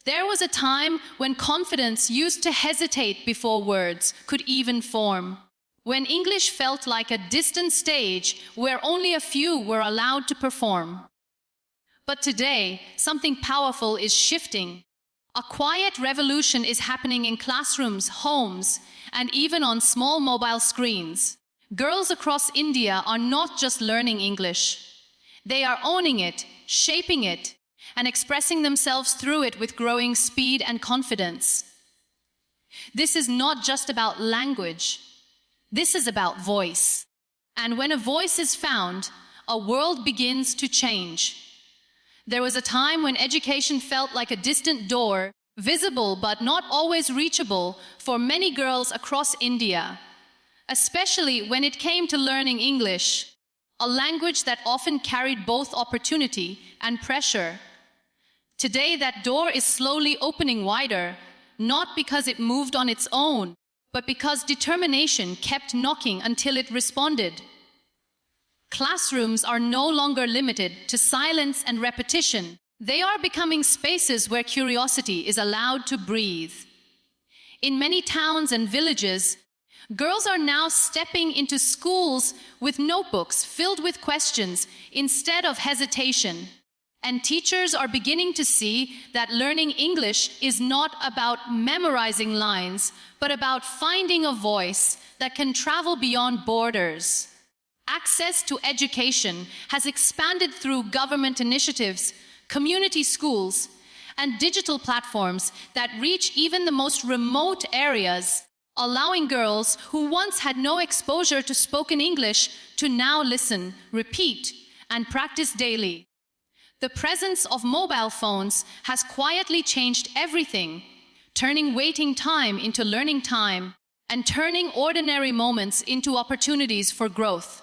There was a time when confidence used to hesitate before words could even form, when English felt like a distant stage where only a few were allowed to perform. But today, something powerful is shifting. A quiet revolution is happening in classrooms, homes, and even on small mobile screens. Girls across India are not just learning English. They are owning it, shaping it, and expressing themselves through it with growing speed and confidence. This is not just about language. This is about voice. And when a voice is found, a world begins to change. There was a time when education felt like a distant door, visible but not always reachable for many girls across India, especially when it came to learning English, a language that often carried both opportunity and pressure. Today, that door is slowly opening wider, not because it moved on its own, but because determination kept knocking until it responded. Classrooms are no longer limited to silence and repetition. They are becoming spaces where curiosity is allowed to breathe. In many towns and villages, girls are now stepping into schools with notebooks filled with questions instead of hesitation. And teachers are beginning to see that learning English is not about memorizing lines, but about finding a voice that can travel beyond borders. Access to education has expanded through government initiatives, community schools, and digital platforms that reach even the most remote areas, allowing girls who once had no exposure to spoken English to now listen, repeat, and practice daily. The presence of mobile phones has quietly changed everything, turning waiting time into learning time and turning ordinary moments into opportunities for growth.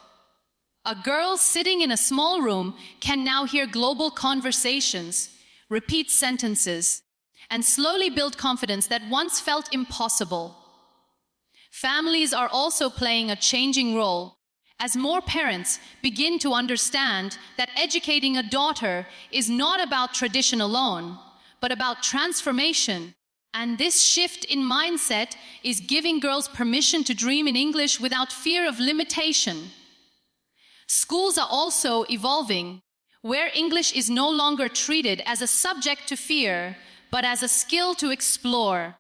A girl sitting in a small room can now hear global conversations, repeat sentences, and slowly build confidence that once felt impossible. Families are also playing a changing role, as more parents begin to understand that educating a daughter is not about tradition alone, but about transformation. And this shift in mindset is giving girls permission to dream in English without fear of limitation. Schools are also evolving, where English is no longer treated as a subject to fear, but as a skill to explore.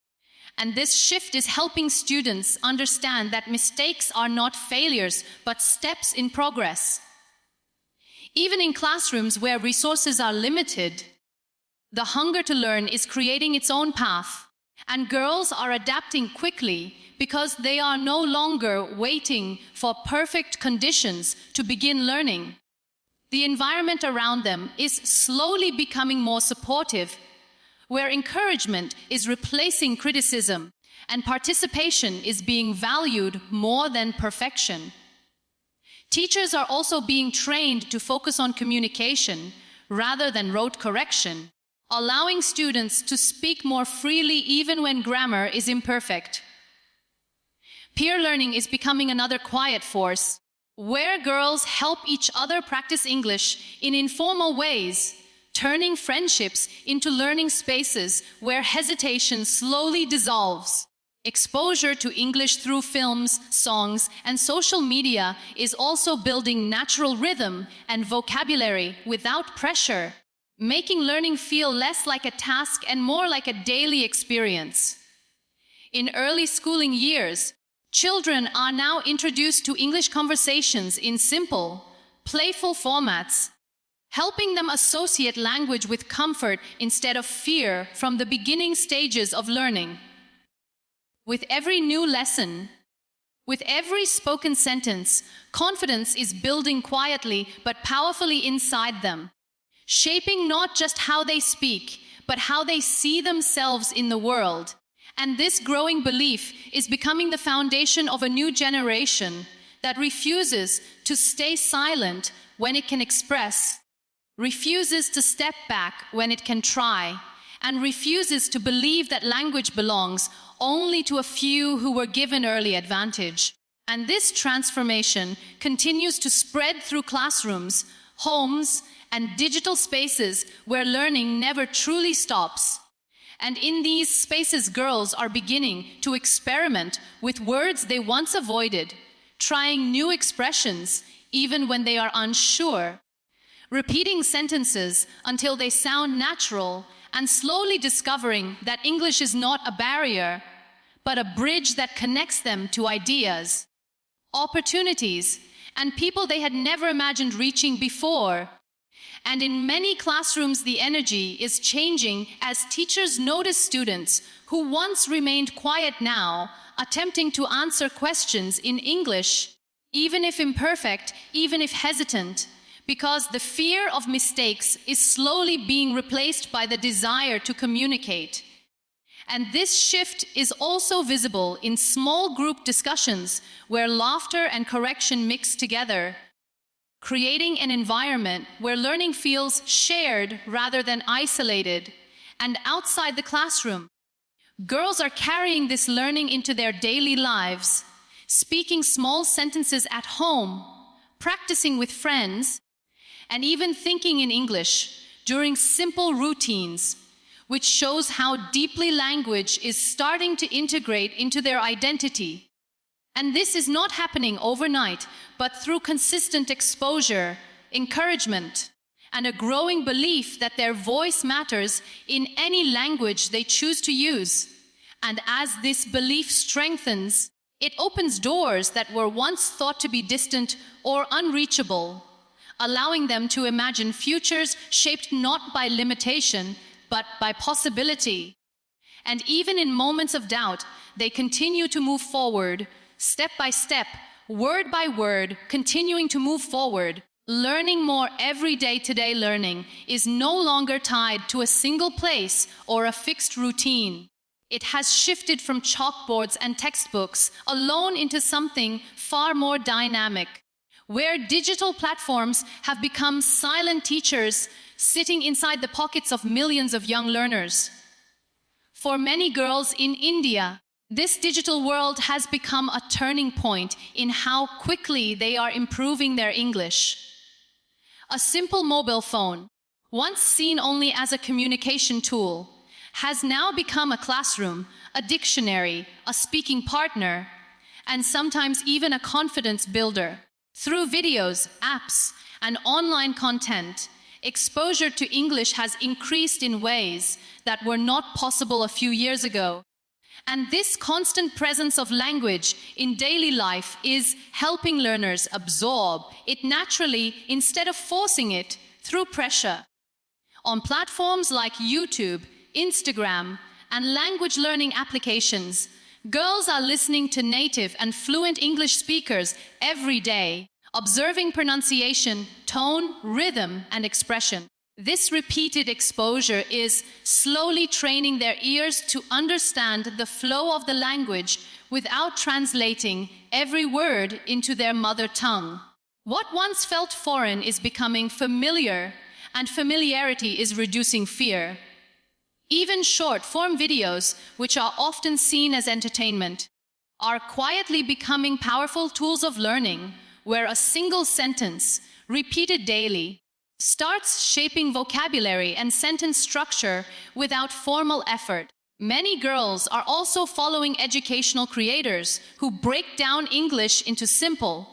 And this shift is helping students understand that mistakes are not failures, but steps in progress. Even in classrooms where resources are limited, the hunger to learn is creating its own path, and girls are adapting quickly because they are no longer waiting for perfect conditions to begin learning. The environment around them is slowly becoming more supportive, where encouragement is replacing criticism and participation is being valued more than perfection. Teachers are also being trained to focus on communication rather than rote correction, allowing students to speak more freely even when grammar is imperfect. Peer learning is becoming another quiet force, where girls help each other practice English in informal ways, turning friendships into learning spaces where hesitation slowly dissolves. Exposure to English through films, songs, and social media is also building natural rhythm and vocabulary without pressure, making learning feel less like a task and more like a daily experience. In early schooling years, children are now introduced to English conversations in simple, playful formats, helping them associate language with comfort instead of fear from the beginning stages of learning. With every new lesson, with every spoken sentence, confidence is building quietly but powerfully inside them, shaping not just how they speak, but how they see themselves in the world. And this growing belief is becoming the foundation of a new generation that refuses to stay silent when it can express, refuses to step back when it can try, and refuses to believe that language belongs only to a few who were given early advantage. And this transformation continues to spread through classrooms, homes, and digital spaces where learning never truly stops. And in these spaces, girls are beginning to experiment with words they once avoided, trying new expressions even when they are unsure, repeating sentences until they sound natural, and slowly discovering that English is not a barrier, but a bridge that connects them to ideas, opportunities, and people they had never imagined reaching before. And in many classrooms, the energy is changing as teachers notice students who once remained quiet now, attempting to answer questions in English, even if imperfect, even if hesitant, because the fear of mistakes is slowly being replaced by the desire to communicate. And this shift is also visible in small group discussions where laughter and correction mix together, creating an environment where learning feels shared rather than isolated. And outside the classroom, girls are carrying this learning into their daily lives, speaking small sentences at home, practicing with friends, and even thinking in English during simple routines, which shows how deeply language is starting to integrate into their identity. And this is not happening overnight, but through consistent exposure, encouragement, and a growing belief that their voice matters in any language they choose to use. And as this belief strengthens, it opens doors that were once thought to be distant or unreachable, allowing them to imagine futures shaped not by limitation, but by possibility. And even in moments of doubt, they continue to move forward, step by step, word by word, continuing to move forward. Learning more every day. Today, learning is no longer tied to a single place or a fixed routine. It has shifted from chalkboards and textbooks alone into something far more dynamic, where digital platforms have become silent teachers sitting inside the pockets of millions of young learners. For many girls in India, this digital world has become a turning point in how quickly they are improving their English. A simple mobile phone, once seen only as a communication tool, has now become a classroom, a dictionary, a speaking partner, and sometimes even a confidence builder. Through videos, apps, and online content, exposure to English has increased in ways that were not possible a few years ago. And this constant presence of language in daily life is helping learners absorb it naturally instead of forcing it through pressure. On platforms like YouTube, Instagram, and language learning applications, girls are listening to native and fluent English speakers every day, observing pronunciation, tone, rhythm, and expression. This repeated exposure is slowly training their ears to understand the flow of the language without translating every word into their mother tongue. What once felt foreign is becoming familiar, and familiarity is reducing fear. Even short-form videos, which are often seen as entertainment, are quietly becoming powerful tools of learning, where a single sentence, repeated daily, starts shaping vocabulary and sentence structure without formal effort. Many girls are also following educational creators who break down English into simple,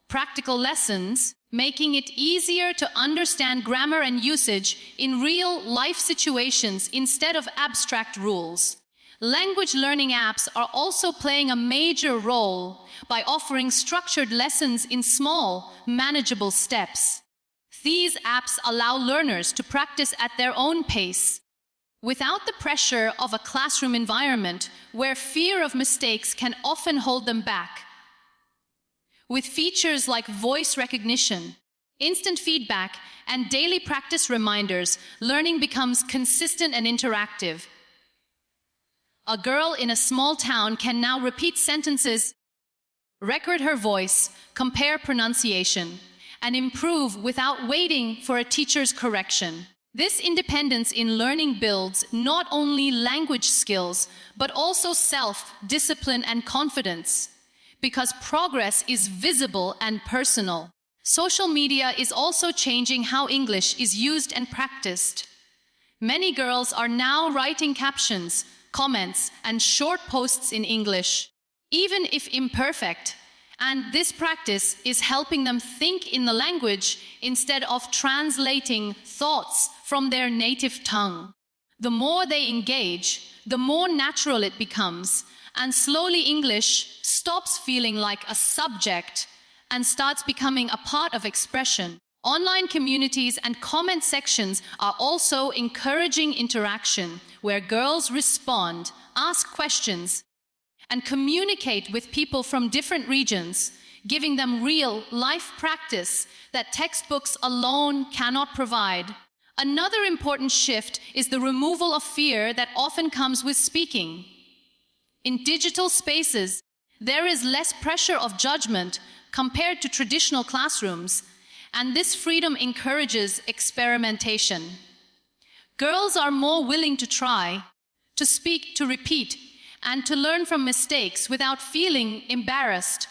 practical lessons, making it easier to understand grammar and usage in real life situations instead of abstract rules. Language learning apps are also playing a major role by offering structured lessons in small, manageable steps. These apps allow learners to practice at their own pace, without the pressure of a classroom environment where fear of mistakes can often hold them back. With features like voice recognition, instant feedback, and daily practice reminders, learning becomes consistent and interactive. A girl in a small town can now repeat sentences, record her voice, compare pronunciation, and improve without waiting for a teacher's correction. This independence in learning builds not only language skills, but also self-discipline and confidence, because progress is visible and personal. Social media is also changing how English is used and practiced. Many girls are now writing captions, comments, and short posts in English, even if imperfect. And this practice is helping them think in the language instead of translating thoughts from their native tongue. The more they engage, the more natural it becomes, and slowly English stops feeling like a subject and starts becoming a part of expression. Online communities and comment sections are also encouraging interaction, where girls respond, ask questions, and communicate with people from different regions, giving them real life practice that textbooks alone cannot provide. Another important shift is the removal of fear that often comes with speaking. In digital spaces, there is less pressure of judgment compared to traditional classrooms, and this freedom encourages experimentation. Girls are more willing to try, to speak, to repeat, and to learn from mistakes without feeling embarrassed.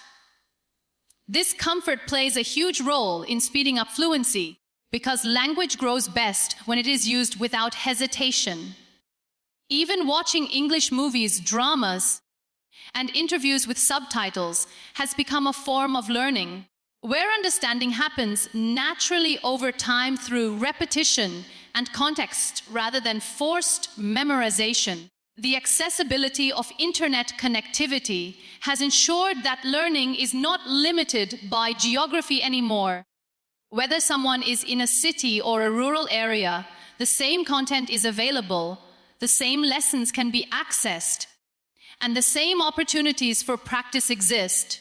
This comfort plays a huge role in speeding up fluency, because language grows best when it is used without hesitation. Even watching English movies, dramas, and interviews with subtitles has become a form of learning, where understanding happens naturally over time through repetition and context rather than forced memorization. The accessibility of internet connectivity has ensured that learning is not limited by geography anymore. Whether someone is in a city or a rural area, the same content is available, the same lessons can be accessed, and the same opportunities for practice exist.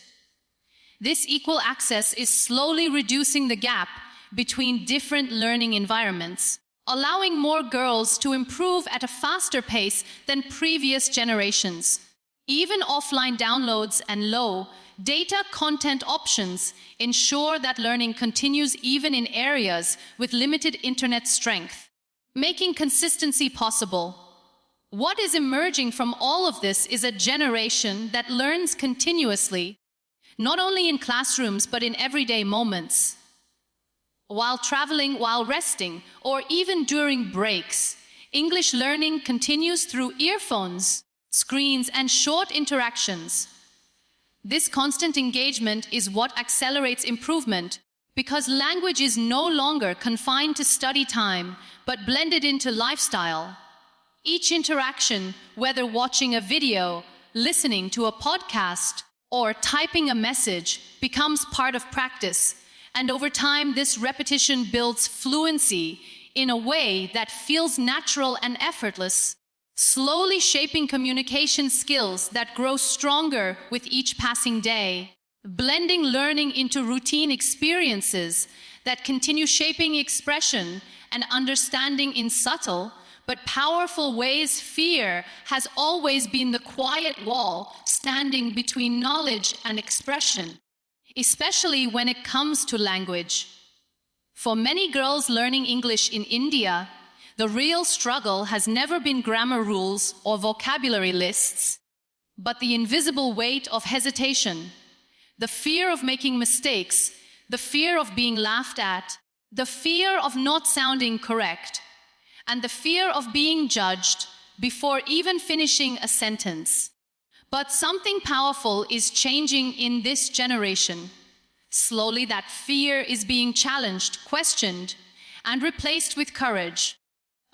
This equal access is slowly reducing the gap between different learning environments, allowing more girls to improve at a faster pace than previous generations. Even offline downloads and low data content options ensure that learning continues even in areas with limited internet strength, making consistency possible. What is emerging from all of this is a generation that learns continuously, not only in classrooms but in everyday moments. While traveling, while resting, or even during breaks, English learning continues through earphones, screens, and short interactions. This constant engagement is what accelerates improvement, because language is no longer confined to study time, but blended into lifestyle. Each interaction, whether watching a video, listening to a podcast, or typing a message, becomes part of practice. And over time, this repetition builds fluency in a way that feels natural and effortless, slowly shaping communication skills that grow stronger with each passing day, blending learning into routine experiences that continue shaping expression and understanding in subtle but powerful ways. Fear has always been the quiet wall standing between knowledge and expression, especially when it comes to language. For many girls learning English in India, the real struggle has never been grammar rules or vocabulary lists, but the invisible weight of hesitation, the fear of making mistakes, the fear of being laughed at, the fear of not sounding correct, and the fear of being judged before even finishing a sentence. But something powerful is changing in this generation. Slowly, that fear is being challenged, questioned, and replaced with courage.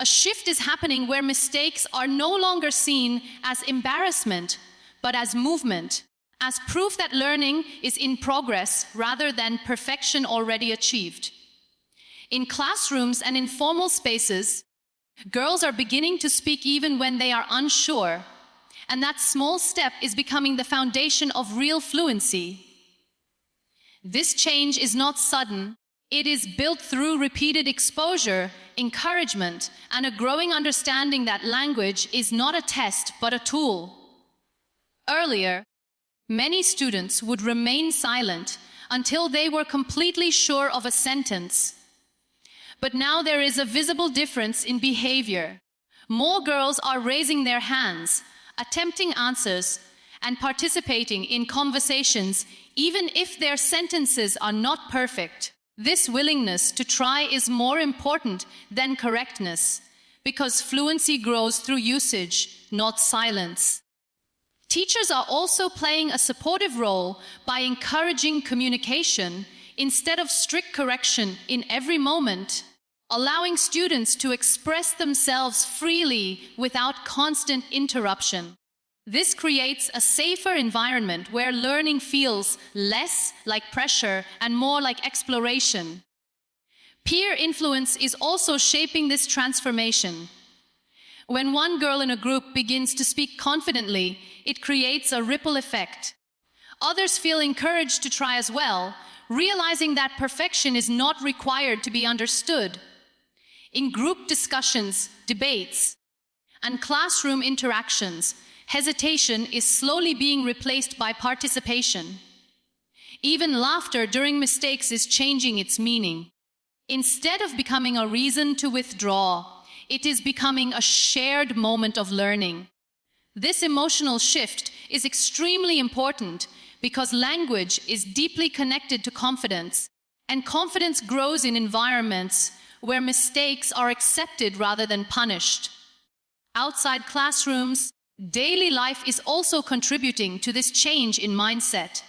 A shift is happening where mistakes are no longer seen as embarrassment, but as movement, as proof that learning is in progress rather than perfection already achieved. In classrooms and in formal spaces, girls are beginning to speak even when they are unsure, and that small step is becoming the foundation of real fluency. This change is not sudden. It is built through repeated exposure, encouragement, and a growing understanding that language is not a test but a tool. Earlier, many students would remain silent until they were completely sure of a sentence. But now there is a visible difference in behavior. More girls are raising their hands, attempting answers, and participating in conversations, even if their sentences are not perfect. This willingness to try is more important than correctness, because fluency grows through usage, not silence. Teachers are also playing a supportive role by encouraging communication instead of strict correction in every moment, allowing students to express themselves freely without constant interruption. This creates a safer environment where learning feels less like pressure and more like exploration. Peer influence is also shaping this transformation. When one girl in a group begins to speak confidently, it creates a ripple effect. Others feel encouraged to try as well, realizing that perfection is not required to be understood. In group discussions, debates, and classroom interactions, hesitation is slowly being replaced by participation. Even laughter during mistakes is changing its meaning. Instead of becoming a reason to withdraw, it is becoming a shared moment of learning. This emotional shift is extremely important because language is deeply connected to confidence, and confidence grows in environments where mistakes are accepted rather than punished. Outside classrooms, daily life is also contributing to this change in mindset.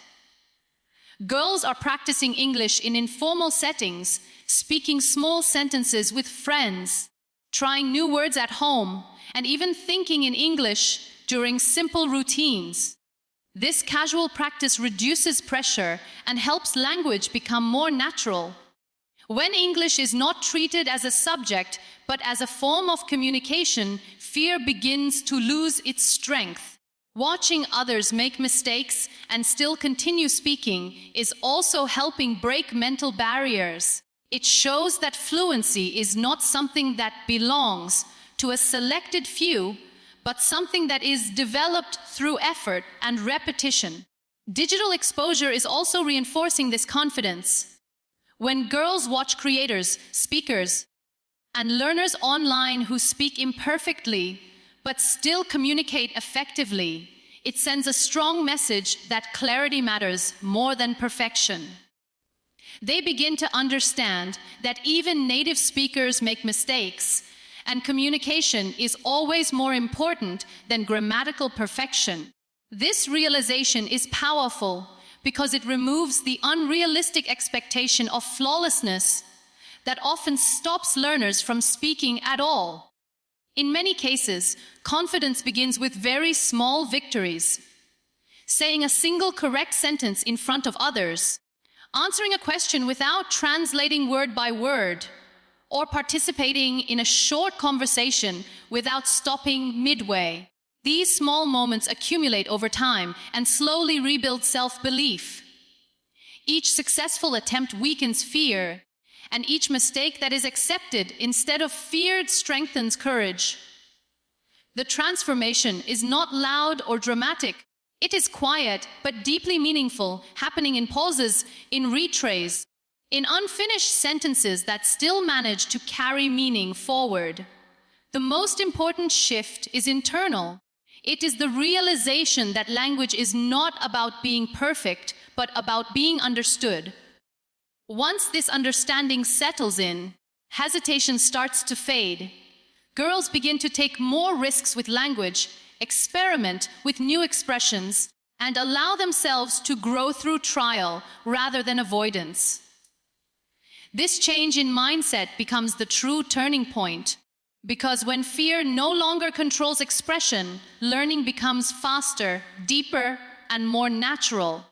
Girls are practicing English in informal settings, speaking small sentences with friends, trying new words at home, and even thinking in English during simple routines. This casual practice reduces pressure and helps language become more natural. When English is not treated as a subject, but as a form of communication, fear begins to lose its strength. Watching others make mistakes and still continue speaking is also helping break mental barriers. It shows that fluency is not something that belongs to a selected few, but something that is developed through effort and repetition. Digital exposure is also reinforcing this confidence. When girls watch creators, speakers, and learners online who speak imperfectly but still communicate effectively, it sends a strong message that clarity matters more than perfection. They begin to understand that even native speakers make mistakes, and communication is always more important than grammatical perfection. This realization is powerful because it removes the unrealistic expectation of flawlessness that often stops learners from speaking at all. In many cases, confidence begins with very small victories. Saying a single correct sentence in front of others, answering a question without translating word by word, or participating in a short conversation without stopping midway. These small moments accumulate over time and slowly rebuild self-belief. Each successful attempt weakens fear, and each mistake that is accepted instead of feared strengthens courage. The transformation is not loud or dramatic. It is quiet but deeply meaningful, happening in pauses, in retrays, in unfinished sentences that still manage to carry meaning forward. The most important shift is internal. It is the realization that language is not about being perfect, but about being understood. Once this understanding settles in, hesitation starts to fade. Girls begin to take more risks with language, experiment with new expressions, and allow themselves to grow through trial rather than avoidance. This change in mindset becomes the true turning point, because when fear no longer controls expression, learning becomes faster, deeper, and more natural.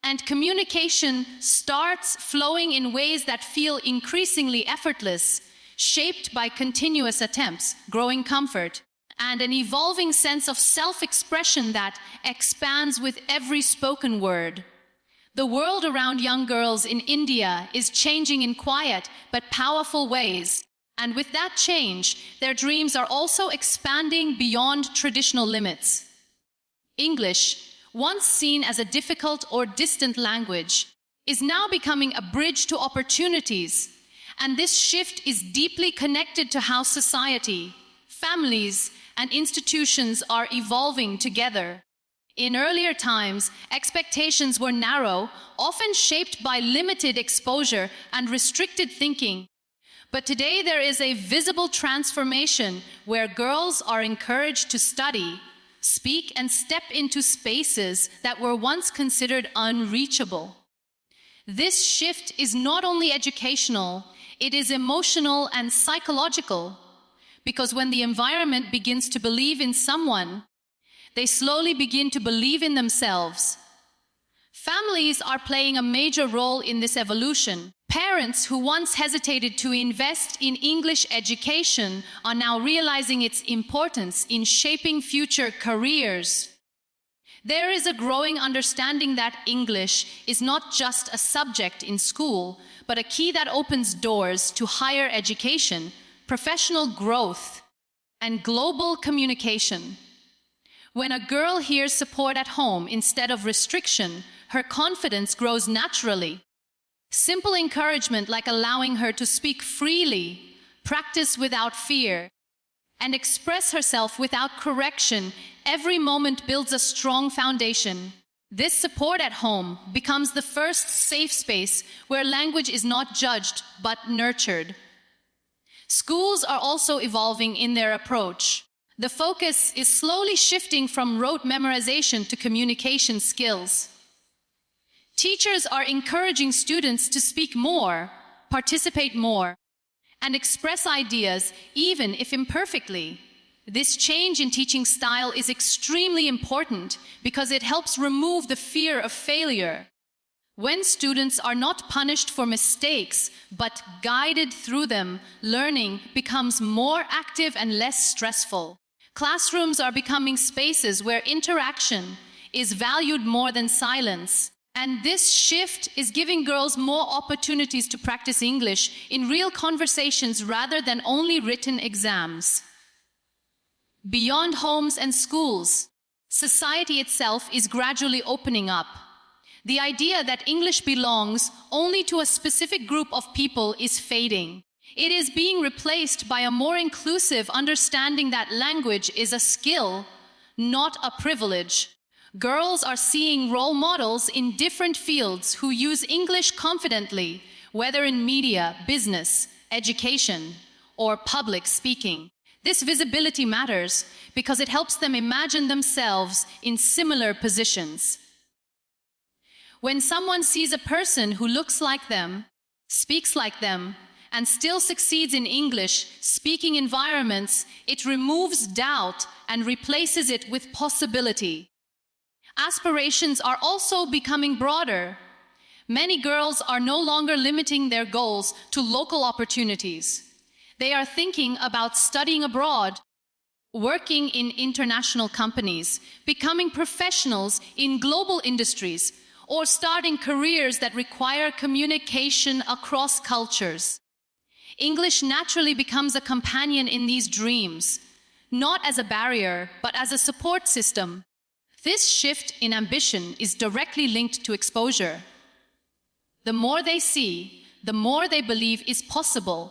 And communication starts flowing in ways that feel increasingly effortless, shaped by continuous attempts, growing comfort, and an evolving sense of self-expression that expands with every spoken word. The world around young girls in India is changing in quiet but powerful ways, and with that change, their dreams are also expanding beyond traditional limits. English, once seen as a difficult or distant language, is now becoming a bridge to opportunities, and this shift is deeply connected to how society, families, and institutions are evolving together. In earlier times, expectations were narrow, often shaped by limited exposure and restricted thinking. But today there is a visible transformation where girls are encouraged to study, speak, and step into spaces that were once considered unreachable. This shift is not only educational, it is emotional and psychological, because when the environment begins to believe in someone, they slowly begin to believe in themselves. Families are playing a major role in this evolution. Parents who once hesitated to invest in English education are now realizing its importance in shaping future careers. There is a growing understanding that English is not just a subject in school, but a key that opens doors to higher education, professional growth, and global communication. When a girl hears support at home instead of restriction, her confidence grows naturally. Simple encouragement like allowing her to speak freely, practice without fear, and express herself without correction every moment builds a strong foundation. This support at home becomes the first safe space where language is not judged but nurtured. Schools are also evolving in their approach. The focus is slowly shifting from rote memorization to communication skills. Teachers are encouraging students to speak more, participate more, and express ideas even if imperfectly. This change in teaching style is extremely important because it helps remove the fear of failure. When students are not punished for mistakes but guided through them, learning becomes more active and less stressful. Classrooms are becoming spaces where interaction is valued more than silence. And this shift is giving girls more opportunities to practice English in real conversations rather than only written exams. Beyond homes and schools, society itself is gradually opening up. The idea that English belongs only to a specific group of people is fading. It is being replaced by a more inclusive understanding that language is a skill, not a privilege. Girls are seeing role models in different fields who use English confidently, whether in media, business, education, or public speaking. This visibility matters because it helps them imagine themselves in similar positions. When someone sees a person who looks like them, speaks like them, and still succeeds in English speaking environments, it removes doubt and replaces it with possibility. Aspirations are also becoming broader. Many girls are no longer limiting their goals to local opportunities. They are thinking about studying abroad, working in international companies, becoming professionals in global industries, or starting careers that require communication across cultures. English naturally becomes a companion in these dreams, not as a barrier, but as a support system. This shift in ambition is directly linked to exposure. The more they see, the more they believe is possible,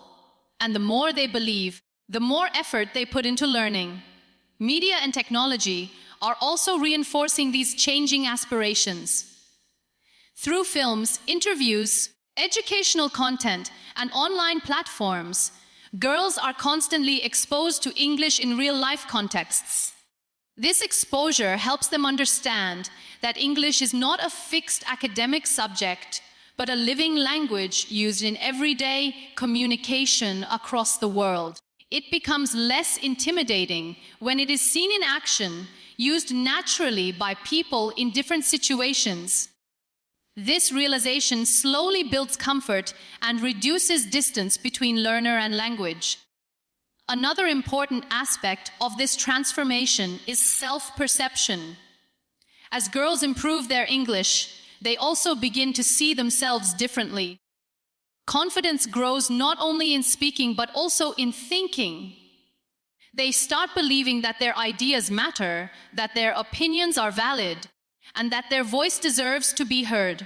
and the more they believe, the more effort they put into learning. Media and technology are also reinforcing these changing aspirations. Through films, interviews, educational content, and online platforms, girls are constantly exposed to English in real-life contexts. This exposure helps them understand that English is not a fixed academic subject, but a living language used in everyday communication across the world. It becomes less intimidating when it is seen in action, used naturally by people in different situations. This realization slowly builds comfort and reduces distance between learner and language. Another important aspect of this transformation is self-perception. As girls improve their English, they also begin to see themselves differently. Confidence grows not only in speaking but also in thinking. They start believing that their ideas matter, that their opinions are valid, and that their voice deserves to be heard.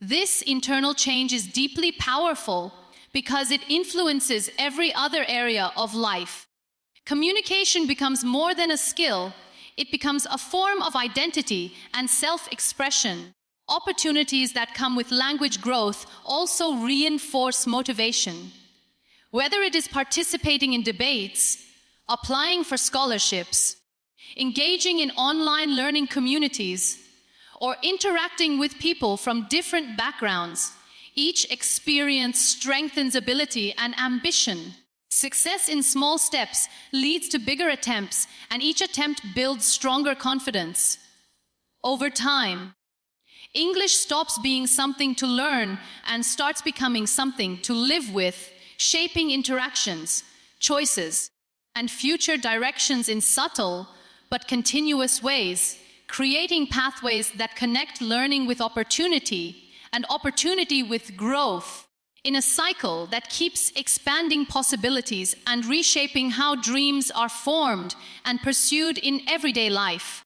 This internal change is deeply powerful because it influences every other area of life. Communication becomes more than a skill, it becomes a form of identity and self-expression. Opportunities that come with language growth also reinforce motivation. Whether it is participating in debates, applying for scholarships, engaging in online learning communities, or interacting with people from different backgrounds, each experience strengthens ability and ambition. Success in small steps leads to bigger attempts, and each attempt builds stronger confidence. Over time, English stops being something to learn and starts becoming something to live with, shaping interactions, choices, and future directions in subtle but continuous ways, creating pathways that connect learning with opportunity and opportunity with growth, in a cycle that keeps expanding possibilities and reshaping how dreams are formed and pursued in everyday life.